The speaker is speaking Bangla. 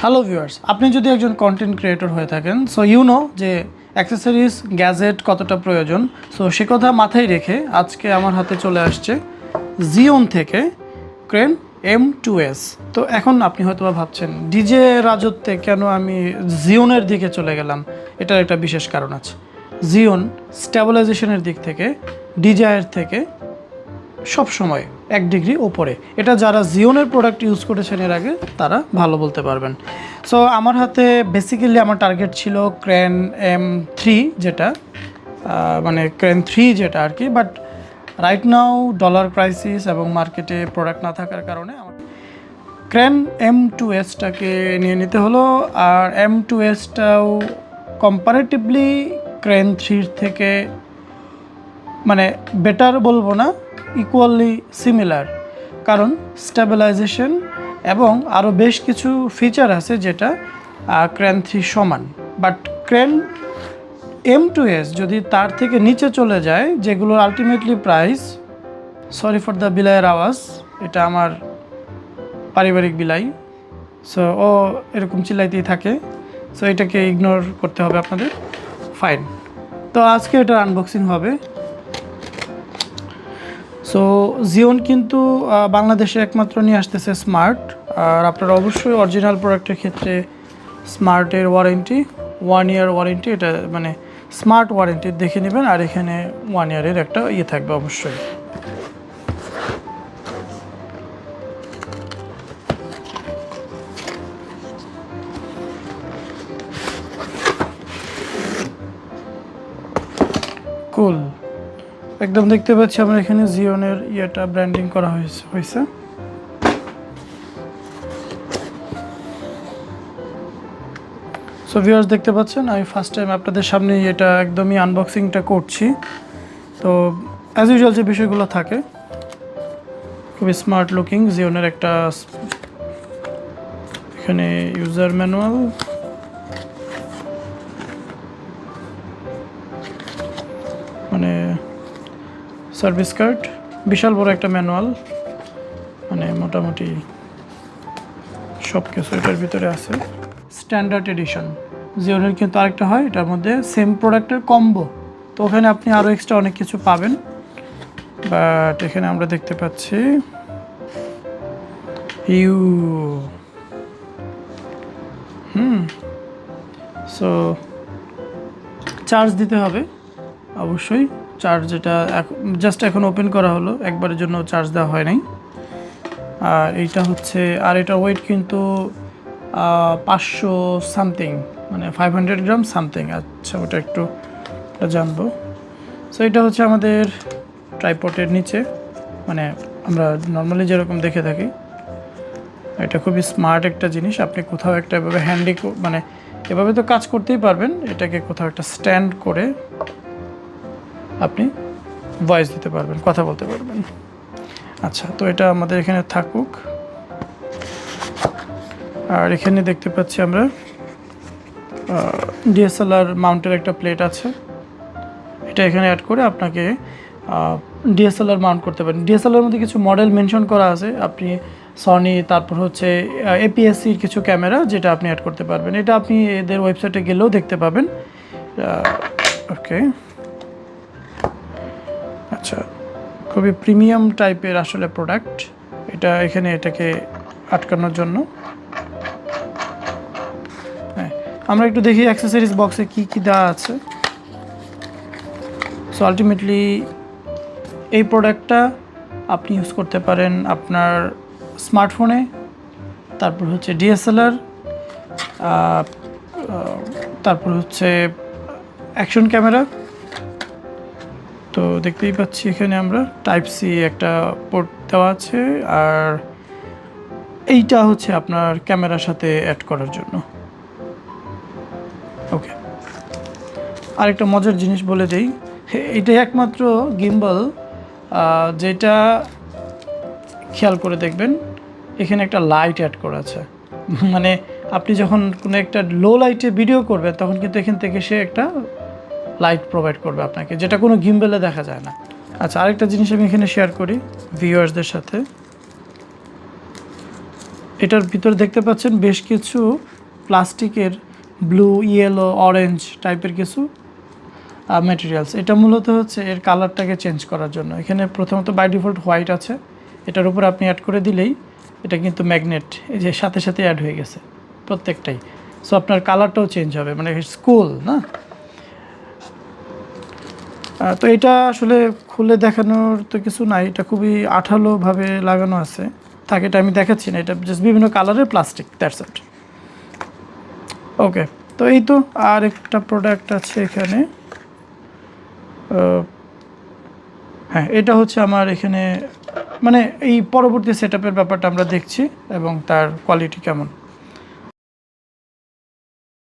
হ্যালো ভিউয়ার্স, আপনি যদি একজন কন্টেন্ট ক্রিয়েটর হয়ে থাকেন, সো যে অ্যাক্সেসরিজ গ্যাজেট কতটা প্রয়োজন, সো সে কথা মাথায় রেখে আজকে আমার হাতে চলে আসছে জিওন থেকে ক্রেন M2S। তো এখন আপনি হয়তো ভাবছেন ডিজে রাজত্বে কেন আমি জিওনের দিকে চলে গেলাম। এটার একটা বিশেষ কারণ আছে। জিওন স্টেবিলাইজেশনের দিক থেকে ডিজাইয়ের থেকে সবসময় 1 ডিগ্রি ওপরে। এটা যারা জিওনের প্রোডাক্ট ইউজ করেছেন এর আগে তারা ভালো বলতে পারবেন। সো আমার হাতে বেসিক্যালি আমার টার্গেট ছিল ক্রেন M3, যেটা মানে ক্রেন 3 যেটা আর কি। But right now dollar crisis এবং মার্কেটে প্রোডাক্ট না থাকার কারণে আমার ক্রেন M2Sটাকে নিয়ে নিতে হলো। আর M2Sটাও কম্পারেটিভলি ক্রেন 3 থেকে মানে বেটার বলবো না, ইকুয়ালি সিমিলার, কারণ স্টেবিলাইজেশন এবং আরও বেশ কিছু ফিচার আছে যেটা ক্রেন 3 সমান। বাট ক্রেন M2S যদি তার থেকে নিচে চলে যায়, যেগুলোর ultimately price, sorry for the বিলাইয়ের আওয়াজ, এটা আমার পারিবারিক বিলাই, সো ও এরকম চিল্লাইতেই থাকে, সো এটাকে ইগনোর করতে হবে আপনাদের। ফাইন, তো আজকে এটা আনবক্সিং হবে। সো জিওন কিন্তু বাংলাদেশে একমাত্র নিয়ে আসতেছে স্মার্ট। আর আপনারা অবশ্যই অরিজিনাল প্রোডাক্টের ক্ষেত্রে স্মার্টের ওয়ারেন্টি 1 ইয়ার ওয়ারেন্টি, এটা মানে স্মার্ট ওয়ারেন্টি দেখে নেবেন। আর এখানে 1 ইয়ারের একটা থাকবে অবশ্যই। কুল, একদম দেখতে পাচ্ছি আমরা এখানে জিওনের ব্র্যান্ডিং করা হয়েছে। সো ভিউয়ার্স দেখতে পাচ্ছেন, আমি ফার্স্ট টাইম আপনাদের সামনে এটা একদমই আনবক্সিংটা করছি। তো অ্যাজ ইউজুয়াল যে বিষয়গুলো থাকে, খুবই স্মার্ট লুকিং জিওনের একটা, এখানে ইউজার ম্যানুয়াল, মানে সার্ভিস কার্ড, বিশাল বড় একটা ম্যানুয়াল, মানে মোটামুটি সব কিছু এটার ভিতরে আছে। স্ট্যান্ডার্ড এডিশন জিওনের কিন্তু আরেকটা হয়, এটার মধ্যে সেম প্রোডাক্টের কম্বো, তো ওখানে আপনি আরও এক্সট্রা অনেক কিছু পাবেন। বাট এখানে আমরা দেখতে পাচ্ছি সো চার্জ দিতে হবে অবশ্যই। চার্জ যেটা জাস্ট এখন ওপেন করা হলো, একবারের জন্য চার্জ দেওয়া হয় নাই। আর এইটা হচ্ছে, আর এটার ওয়েট কিন্তু 500 সামথিং, মানে 500 গ্রাম সামথিং। আচ্ছা, ওটা একটু জানবো। সো এটা হচ্ছে আমাদের ট্রাইপডের নিচে, মানে আমরা নর্মালি যেরকম দেখে থাকি। এটা খুবই স্মার্ট একটা জিনিস। আপনি কোথাও একটা এভাবে হ্যান্ডি, মানে এভাবে তো কাজ করতেই পারবেন, এটাকে কোথাও একটা স্ট্যান্ড করে আপনি ভয়েস দিতে পারবেন, কথা বলতে পারবেন। আচ্ছা, তো এটা আমাদের এখানে থাকুক। আর এখানে দেখতে পাচ্ছি আমরা DSLR মাউন্টের একটা প্লেট আছে, এটা এখানে অ্যাড করে আপনাকে DSLR মাউন্ট করতে পারেন। DSLR মধ্যে কিছু মডেল মেনশন করা আছে, আপনি সনি, তারপর হচ্ছে APS-Cর কিছু ক্যামেরা, যেটা আপনি অ্যাড করতে পারবেন। এটা আপনি এদের ওয়েবসাইটে গেলেও দেখতে পাবেন। ওকে, আচ্ছা, খুবই প্রিমিয়াম টাইপের আসলে প্রোডাক্ট এটা। এখানে এটাকে আটকানোর জন্য আমরা একটু দেখি অ্যাক্সেসরিজ বক্সে কি কি দেওয়া আছে। সো আলটিমেটলি এই প্রোডাক্টটা আপনি ইউজ করতে পারেন আপনার স্মার্টফোনে, তারপর হচ্ছে DSLR, তারপর হচ্ছে অ্যাকশন ক্যামেরা। তো দেখতেই পাচ্ছি এখানে আমরা Type-C একটা পোর্ট দেওয়া আছে, আর এইটা হচ্ছে আপনার ক্যামেরার সাথে অ্যাড করার জন্য। ওকে, আরেকটা মজার জিনিস বলে দেই, এটাই একমাত্র গিম্বল যেটা, খেয়াল করে দেখবেন এখানে একটা লাইট অ্যাড করা আছে। মানে আপনি যখন কোনো একটা লো লাইটে ভিডিও করবেন, তখন কিন্তু এখান থেকে সে একটা লাইট প্রোভাইড করবে আপনাকে, যেটা কোনো গিম্বেলে দেখা যায় না। আচ্ছা, আরেকটা জিনিস আমি এখানে শেয়ার করি ভিউয়ার্সদের সাথে। এটার ভিতরে দেখতে পাচ্ছেন বেশ কিছু প্লাস্টিকের ব্লু, ইয়েলো, অরেঞ্জ টাইপের কিছু ম্যাটেরিয়ালস। এটা মূলত হচ্ছে এর কালারটাকে চেঞ্জ করার জন্য। এখানে প্রথমত বাই ডিফল্ট হোয়াইট আছে, এটার উপর আপনি অ্যাড করে দিলেই এটা কিন্তু ম্যাগনেট এই যে সাথে সাথে অ্যাড হয়ে গেছে প্রত্যেকটাই। সো আপনার কালারটাও চেঞ্জ হবে, মানে স্কুল না। তো এটা আসলে খুলে দেখানোর তো কিছু নাই, এটা খুবই আঠালোভাবে লাগানো আছে। থাকে এটা আমি দেখাচ্ছি না, এটা জাস্ট বিভিন্ন কালারের প্লাস্টিক, দ্যাটস ইট। ওকে, তো এই তো আর একটা প্রোডাক্ট আছে এখানে। হ্যাঁ, এটা হচ্ছে আমার এখানে মানে এই পরবর্তী সেটআপের ব্যাপারটা আমরা দেখছি এবং তার কোয়ালিটি কেমন।